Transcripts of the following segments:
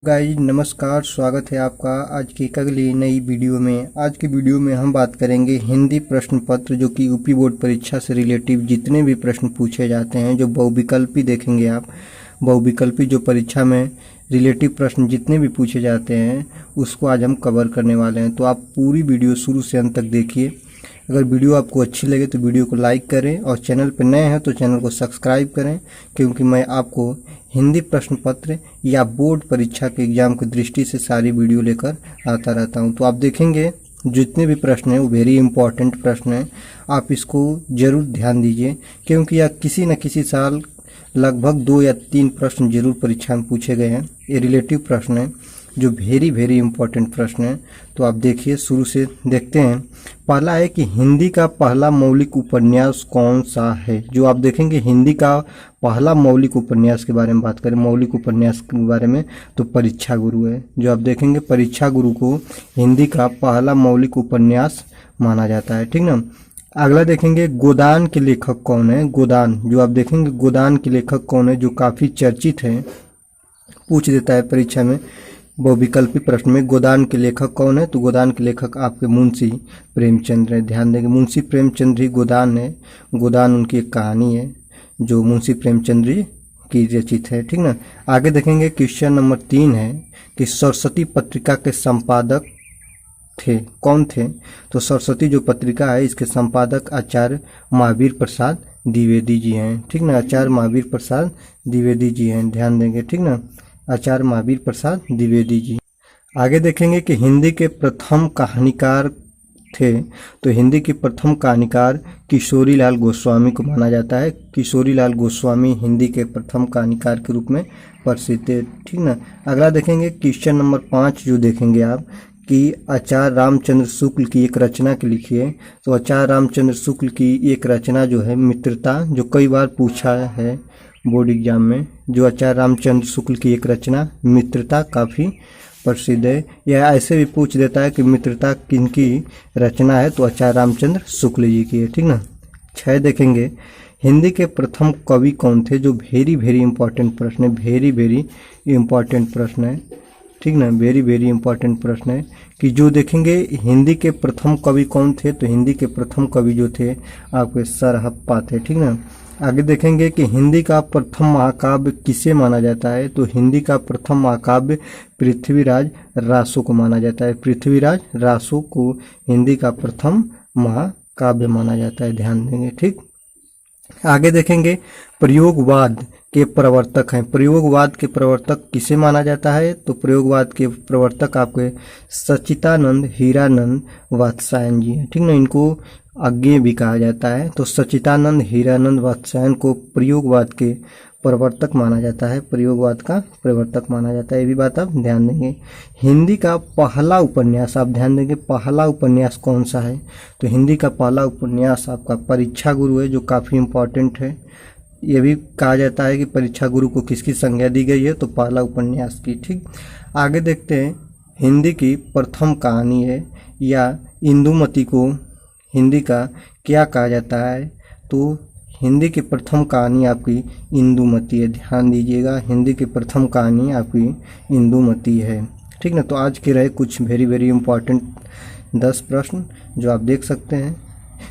Guys नमस्कार, स्वागत है आपका आज की एक अगली नई वीडियो में। आज की वीडियो में हम बात करेंगे हिंदी प्रश्न पत्र, जो कि यूपी बोर्ड परीक्षा से रिलेटिव जितने भी प्रश्न पूछे जाते हैं, जो बहुविकल्पी देखेंगे आप, बहुविकल्पी जो परीक्षा में रिलेटिव प्रश्न जितने भी पूछे जाते हैं उसको आज हम कवर करने वाले हैं। तो आप पूरी वीडियो शुरू से अंत तक देखिए। अगर वीडियो आपको अच्छी लगे तो वीडियो को लाइक करें और चैनल पर नए हैं तो चैनल को सब्सक्राइब करें, क्योंकि मैं आपको हिंदी प्रश्न पत्र या बोर्ड परीक्षा के एग्जाम की दृष्टि से सारी वीडियो लेकर आता रहता हूं। तो आप देखेंगे जितने भी प्रश्न हैं वो वेरी इंपॉर्टेंट प्रश्न हैं, आप इसको ज़रूर ध्यान दीजिए, क्योंकि यह किसी न किसी साल लगभग 2 या 3 प्रश्न जरूर परीक्षा में पूछे गए हैं। ये रिलेटिव प्रश्न है जो वेरी इंपॉर्टेंट प्रश्न है। तो आप देखिए, शुरू से देखते हैं। पहला है कि हिंदी का पहला मौलिक उपन्यास कौन सा है। जो आप देखेंगे हिंदी का पहला मौलिक उपन्यास के बारे में बात करें, मौलिक उपन्यास के बारे में, तो परीक्षा गुरु है। जो आप देखेंगे परीक्षा गुरु को हिंदी का पहला मौलिक उपन्यास माना जाता है, ठीक ना। अगला देखेंगे गोदान के लेखक कौन है। गोदान, जो आप देखेंगे गोदान के लेखक कौन है, जो काफ़ी चर्चित है, पूछ देता है परीक्षा में बहुविकल्पी प्रश्न में। गोदान के लेखक कौन है, तो गोदान के लेखक आपके मुंशी प्रेमचंद है। ध्यान देंगे मुंशी प्रेमचंद ही गोदान है। गोदान उनकी एक कहानी है जो मुंशी प्रेमचंद की रचित है, ठीक ना। आगे देखेंगे क्वेश्चन नंबर 3 है कि सरस्वती पत्रिका के संपादक थे कौन थे। तो सरस्वती जो पत्रिका है इसके संपादक आचार्य महावीर प्रसाद द्विवेदी जी हैं, ठीक ना। आचार्य महावीर प्रसाद द्विवेदी जी हैं, ध्यान देंगे, ठीक ना। आचार्य महावीर प्रसाद द्विवेदी जी। आगे देखेंगे कि हिंदी के प्रथम कहानीकार थे। तो हिंदी के प्रथम कहानीकार किशोरी लाल गोस्वामी को माना जाता है। किशोरी लाल गोस्वामी हिंदी के प्रथम कहानीकार के रूप में प्रसिद्ध है, ठीक ना। अगला देखेंगे क्वेश्चन नंबर 5, जो देखेंगे आप कि आचार्य रामचंद्र शुक्ल की एक रचना के लिखिए। तो आचार्य रामचंद्र शुक्ल की एक रचना जो है मित्रता, जो कई बार पूछा है बोर्ड एग्जाम में, जो आचार्य रामचंद्र शुक्ल की एक रचना मित्रता काफ़ी प्रसिद्ध है। यह ऐसे भी पूछ देता है कि मित्रता किनकी रचना है, तो आचार्य रामचंद्र शुक्ल जी की है, ठीक ना। 6 देखेंगे हिंदी के प्रथम कवि कौन थे। जो वेरी इंपॉर्टेंट प्रश्न है, वेरी इंपॉर्टेंट प्रश्न है, ठीक ना। वेरी इंपॉर्टेंट प्रश्न है कि जो देखेंगे हिंदी के प्रथम कवि कौन थे। तो हिंदी के प्रथम कवि जो थे आपके सरहप्पा थे, ठीक ना। आगे देखेंगे कि हिंदी का प्रथम महाकाव्य किसे माना जाता है। तो हिंदी का प्रथम महाकाव्य पृथ्वीराज रासो को माना जाता है। पृथ्वीराज रासो को हिंदी का प्रथम महाकाव्य माना जाता है, ध्यान देंगे, ठीक। आगे देखेंगे प्रयोगवाद के प्रवर्तक हैं। प्रयोगवाद के प्रवर्तक किसे माना जाता है। तो प्रयोगवाद के प्रवर्तक आपके सच्चिदानंद हीरानंद वात्स्यायन जी हैं, ठीक ना। इनको अज्ञेय भी कहा जाता है। तो सच्चिदानंद हीरानंद वात्स्यायन को प्रयोगवाद के प्रवर्तक माना जाता है, प्रयोगवाद का प्रवर्तक माना जाता है। ये भी बात आप ध्यान देंगे। हिंदी का पहला उपन्यास, आप ध्यान देंगे पहला उपन्यास कौन सा है। तो हिंदी का पहला उपन्यास आपका परीक्षा गुरु है, जो काफ़ी इम्पोर्टेंट है। ये भी कहा जाता है कि परीक्षा गुरु को किसकी संज्ञा दी गई है, तो पहला उपन्यास की, ठीक। आगे देखते हैं हिंदी की प्रथम कहानी है या इंदुमती को हिंदी का क्या कहा जाता है। तो हिंदी की प्रथम कहानी आपकी इंदुमती है, ध्यान दीजिएगा। हिंदी की प्रथम कहानी आपकी इंदुमती है, ठीक ना। तो आज के रहे कुछ वेरी इंपॉर्टेंट 10 प्रश्न जो आप देख सकते हैं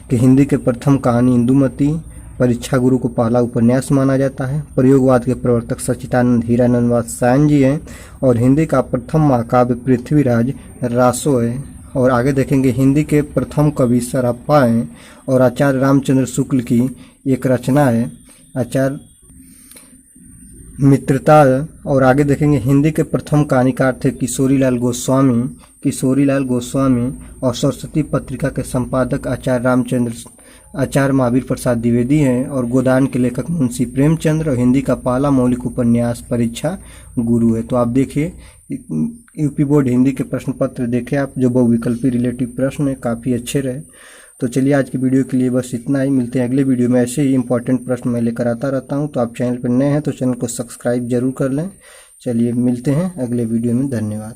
कि हिंदी के प्रथम कहानी इंदुमती, परीक्षा गुरु को पहला उपन्यास माना जाता है, प्रयोगवाद के प्रवर्तक सच्चिदानंद हीरानंद वात्स्यायन जी हैं, और हिंदी का प्रथम महाकाव्य पृथ्वीराज रासो है। और आगे देखेंगे हिंदी के प्रथम कवि सरहप्पा हैं, और आचार्य रामचंद्र शुक्ल की एक रचना है आचार्य मित्रता। और आगे देखेंगे हिंदी के प्रथम कहानीकार थे किशोरी लाल गोस्वामी, और सरस्वती पत्रिका के संपादक आचार्य महावीर प्रसाद द्विवेदी हैं, और गोदान के लेखक मुंशी प्रेमचंद्र, और हिंदी का पहला मौलिक उपन्यास परीक्षा गुरु है। तो आप देखिए यूपी बोर्ड हिंदी के प्रश्न पत्र देखें आप, जो बहुविकल्पी रिलेटिव प्रश्न है, काफ़ी अच्छे रहे। तो चलिए आज की वीडियो के लिए बस इतना ही। मिलते हैं अगले वीडियो में। ऐसे ही इंपॉर्टेंट प्रश्न मैं लेकर आता रहता हूँ। तो आप चैनल पर नए हैं तो चैनल को सब्सक्राइब जरूर कर लें। चलिए मिलते हैं अगले वीडियो में, धन्यवाद।